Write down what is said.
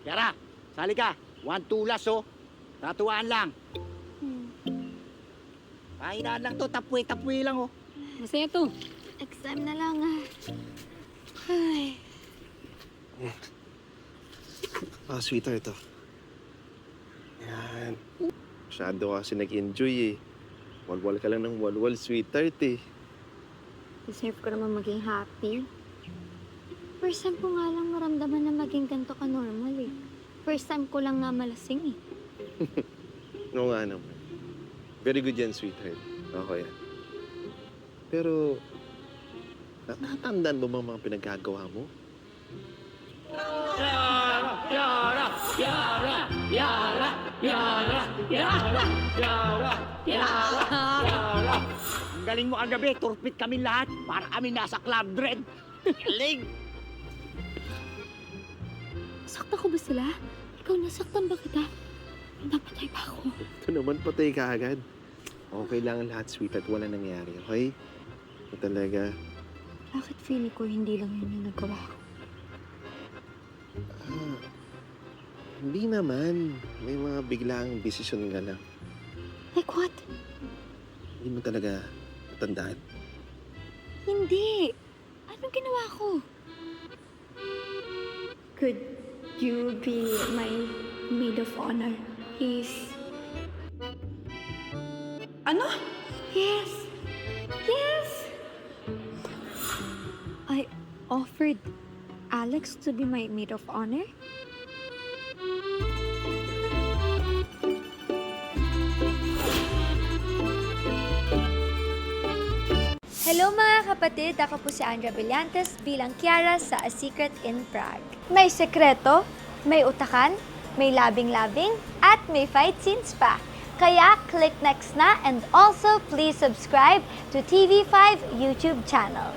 Yara, sali ka. 1 tulas, oh. Tatuaan lang. Pahinaan lang to, tapwe-tapwe lang, oh. Masaya to. Exam na lang Ay. Sweetheart ito. Yan. Masyado kasi nag-enjoy eh. Walwal ka lang ng walwal, sweetheart eh. Deserve ko naman maging happy. First time ko nga lang maramdaman na maging ganito ka normal eh. First time ko lang nga malasing eh. Oo nga naman. Very good yan, sweetheart. Okay yan. Pero, natatandaan mo ba mga pinagkagawa mo? Ang galing mo kagabi, turpit kami lahat. Para kami nasa Club Dread. Galing! Sakta ko ba sila? Ikaw nasaktan ba kita? Napatay ba ako? Ito naman, patay ka agad. Okay lang ang lahat, sweetheart. Wala nangyari, okay? Ito talaga. Bakit feeling ko hindi lang yun yung nagawa ko? Hindi naman. May mga biglaang desisyon ka lang. Like what? Hindi mo talaga natandaan. Hindi! Anong ginawa ko? Could you be my maid of honor, please? Ano? Yes! Yes! I offered Alex to be my maid of honor. Hello mga kapatid! Ako po si Andrea Villantes bilang Kiara sa A Secret in Prague. May sekreto, may utakan, may labing-labing, at may fight scenes pa. Kaya click next na and also please subscribe to TV5 YouTube channel.